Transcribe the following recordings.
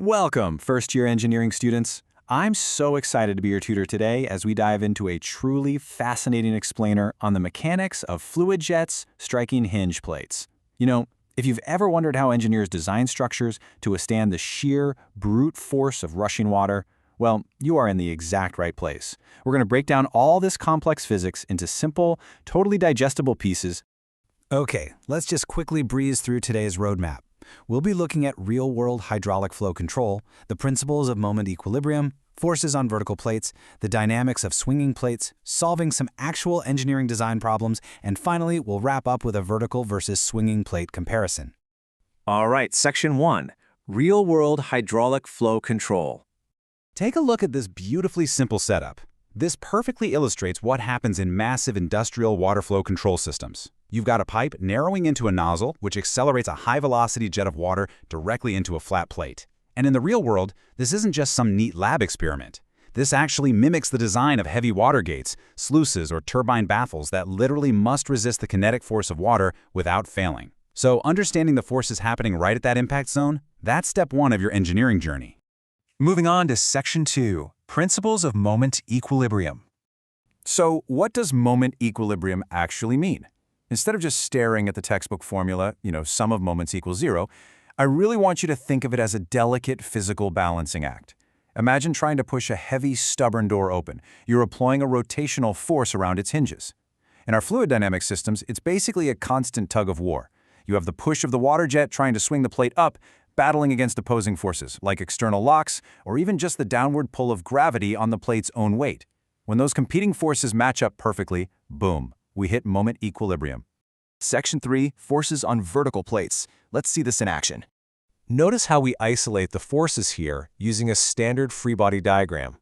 Welcome, first-year engineering students. I'm so excited to be your tutor today as we dive into a truly fascinating explainer on the mechanics of fluid jets striking hinge plates. If you've ever wondered how engineers design structures to withstand the sheer, brute force of rushing water, well, you are in the exact right place. We're going to break down all this complex physics into simple, totally digestible pieces. Okay, let's just quickly breeze through today's roadmap. We'll be looking at real-world hydraulic flow control, the principles of moment equilibrium, forces on vertical plates, the dynamics of swinging plates, solving some actual engineering design problems, and finally, we'll wrap up with a vertical versus swinging plate comparison. All right, Section 1, Real-World Hydraulic Flow Control. Take a look at this beautifully simple setup. This perfectly illustrates what happens in massive industrial water flow control systems. You've got a pipe narrowing into a nozzle, which accelerates a high-velocity jet of water directly into a flat plate. And in the real world, this isn't just some neat lab experiment. This actually mimics the design of heavy water gates, sluices, or turbine baffles that literally must resist the kinetic force of water without failing. So understanding the forces happening right at that impact zone, that's step one of your engineering journey. Moving on to Section 2, Principles of Moment Equilibrium. So what does moment equilibrium actually mean? Instead of just staring at the textbook formula, sum of moments equals zero, I really want you to think of it as a delicate physical balancing act. Imagine trying to push a heavy, stubborn door open. You're applying a rotational force around its hinges. In our fluid dynamics systems, it's basically a constant tug of war. You have the push of the water jet trying to swing the plate up, battling against opposing forces, like external locks, or even just the downward pull of gravity on the plate's own weight. When those competing forces match up perfectly, boom, we hit moment equilibrium. Section 3, Forces on Vertical Plates. Let's see this in action. Notice how we isolate the forces here using a standard free body diagram.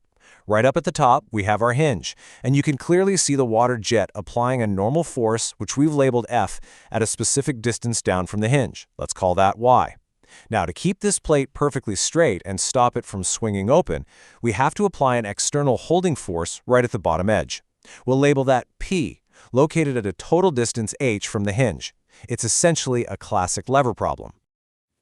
Right up at the top, we have our hinge, and you can clearly see the water jet applying a normal force, which we've labeled F, at a specific distance down from the hinge. Let's call that Y. Now, to keep this plate perfectly straight and stop it from swinging open, we have to apply an external holding force right at the bottom edge. We'll label that P, located at a total distance h from the hinge. It's essentially a classic lever problem.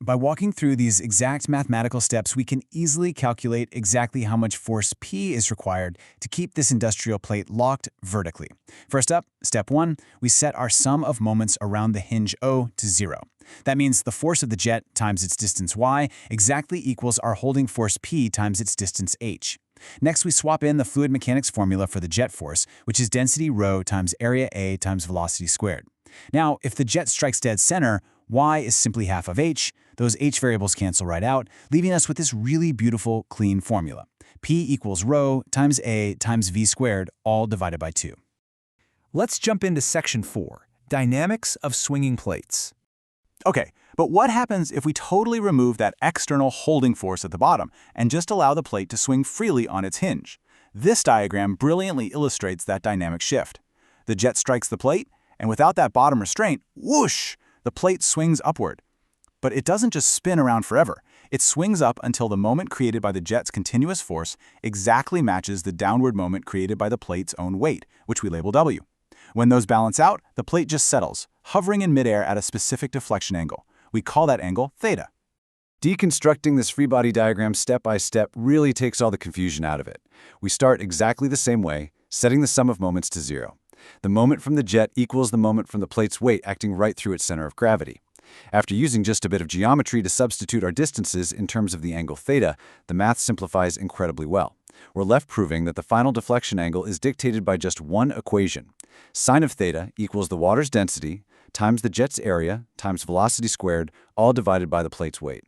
By walking through these exact mathematical steps, we can easily calculate exactly how much force P is required to keep this industrial plate locked vertically. First up, step 1, we set our sum of moments around the hinge O to 0. That means the force of the jet times its distance y exactly equals our holding force P times its distance h. Next, we swap in the fluid mechanics formula for the jet force, which is density rho times area A times velocity squared. Now, if the jet strikes dead center, y is simply half of h. Those h variables cancel right out, leaving us with this really beautiful, clean formula. P equals rho times A times v squared, all divided by 2. Let's jump into Section 4, Dynamics of Swinging Plates. Okay, but what happens if we totally remove that external holding force at the bottom and just allow the plate to swing freely on its hinge? This diagram brilliantly illustrates that dynamic shift. The jet strikes the plate, and without that bottom restraint, whoosh, the plate swings upward. But it doesn't just spin around forever. It swings up until the moment created by the jet's continuous force exactly matches the downward moment created by the plate's own weight, which we label W. When those balance out, the plate just settles, hovering in midair at a specific deflection angle. We call that angle theta. Deconstructing this free body diagram step by step really takes all the confusion out of it. We start exactly the same way, setting the sum of moments to 0. The moment from the jet equals the moment from the plate's weight acting right through its center of gravity. After using just a bit of geometry to substitute our distances in terms of the angle theta, the math simplifies incredibly well. We're left proving that the final deflection angle is dictated by just one equation. Sine of theta equals the water's density times the jet's area times velocity squared, all divided by the plate's weight.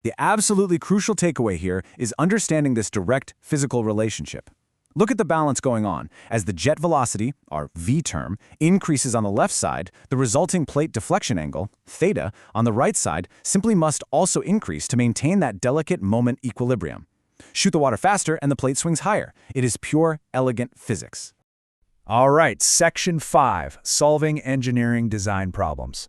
The absolutely crucial takeaway here is understanding this direct physical relationship. Look at the balance going on. As the jet velocity, our v term, increases on the left side, the resulting plate deflection angle, theta, on the right side simply must also increase to maintain that delicate moment equilibrium. Shoot the water faster and the plate swings higher. It is pure, elegant physics. All right, Section 5, Solving Engineering Design Problems.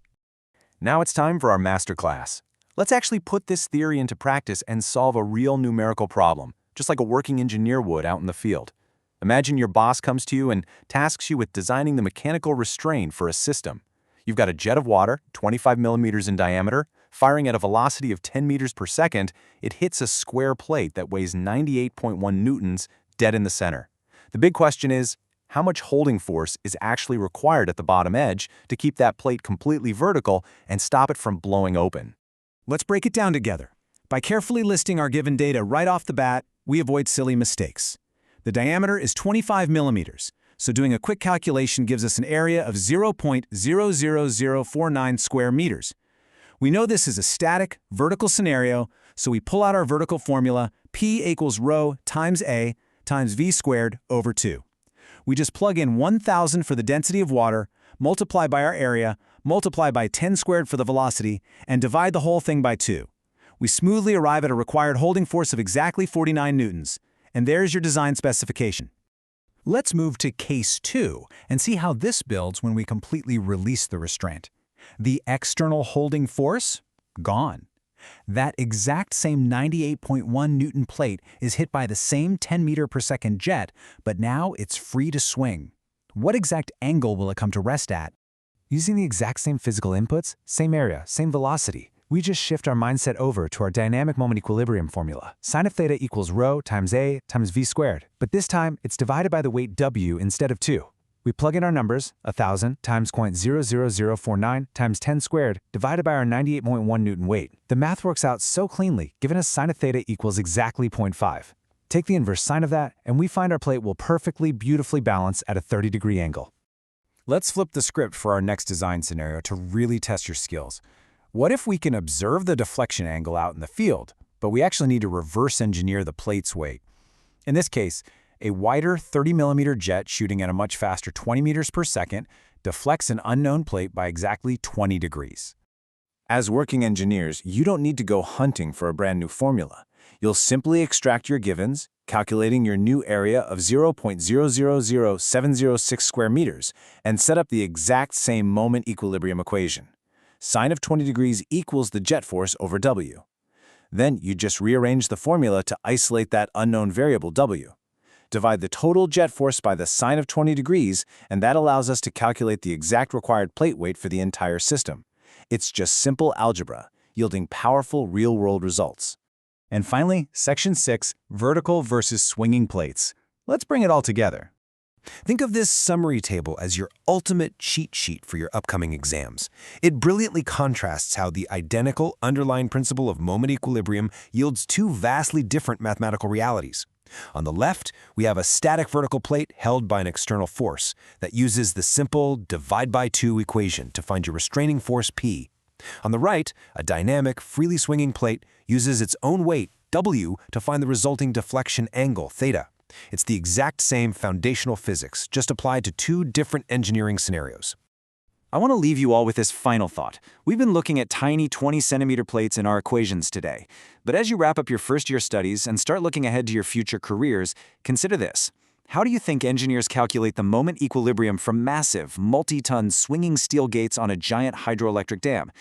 Now it's time for our masterclass. Let's actually put this theory into practice and solve a real numerical problem, just like a working engineer would out in the field. Imagine your boss comes to you and tasks you with designing the mechanical restraint for a system. You've got a jet of water, 25 millimeters in diameter, Firing at a velocity of 10 meters per second, it hits a square plate that weighs 98.1 newtons dead in the center. The big question is, how much holding force is actually required at the bottom edge to keep that plate completely vertical and stop it from blowing open? Let's break it down together. By carefully listing our given data right off the bat, we avoid silly mistakes. The diameter is 25 millimeters, so doing a quick calculation gives us an area of 0.00049 square meters. We know this is a static, vertical scenario, so we pull out our vertical formula, P equals rho times A times V squared over 2. We just plug in 1,000 for the density of water, multiply by our area, multiply by 10 squared for the velocity, and divide the whole thing by 2. We smoothly arrive at a required holding force of exactly 49 newtons. And there's your design specification. Let's move to case 2 and see how this builds when we completely release the restraint. The external holding force? Gone. That exact same 98.1 Newton plate is hit by the same 10 meter per second jet, but now it's free to swing. What exact angle will it come to rest at? Using the exact same physical inputs, same area, same velocity, we just shift our mindset over to our dynamic moment equilibrium formula. Sine of theta equals rho times A times V squared, but this time it's divided by the weight W instead of 2. We plug in our numbers, 1,000 times 0.00049 times 10 squared, divided by our 98.1 Newton weight. The math works out so cleanly, giving us sine of theta equals exactly 0.5. Take the inverse sine of that, and we find our plate will perfectly, beautifully balance at a 30-degree angle. Let's flip the script for our next design scenario to really test your skills. What if we can observe the deflection angle out in the field, but we actually need to reverse engineer the plate's weight? In this case, a wider 30mm jet shooting at a much faster 20 meters per second deflects an unknown plate by exactly 20 degrees. As working engineers, you don't need to go hunting for a brand new formula. You'll simply extract your givens, calculating your new area of 0.000706 square meters, and set up the exact same moment equilibrium equation. Sine of 20 degrees equals the jet force over W. Then you just rearrange the formula to isolate that unknown variable W. Divide the total jet force by the sine of 20 degrees, and that allows us to calculate the exact required plate weight for the entire system. It's just simple algebra, yielding powerful real-world results. And finally, Section 6, Vertical versus Swinging Plates. Let's bring it all together. Think of this summary table as your ultimate cheat sheet for your upcoming exams. It brilliantly contrasts how the identical underlying principle of moment equilibrium yields two vastly different mathematical realities. On the left, we have a static vertical plate held by an external force that uses the simple divide by 2 equation to find your restraining force P. On the right, a dynamic, freely swinging plate uses its own weight, W, to find the resulting deflection angle, theta. It's the exact same foundational physics, just applied to two different engineering scenarios. I want to leave you all with this final thought. We've been looking at tiny 20-centimeter plates in our equations today. But as you wrap up your first-year studies and start looking ahead to your future careers, consider this. How do you think engineers calculate the moment equilibrium from massive, multi-ton swinging steel gates on a giant hydroelectric dam?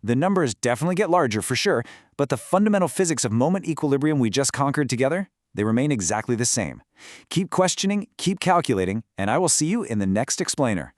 The numbers definitely get larger for sure, but the fundamental physics of moment equilibrium we just conquered together, they remain exactly the same. Keep questioning, keep calculating, and I will see you in the next explainer.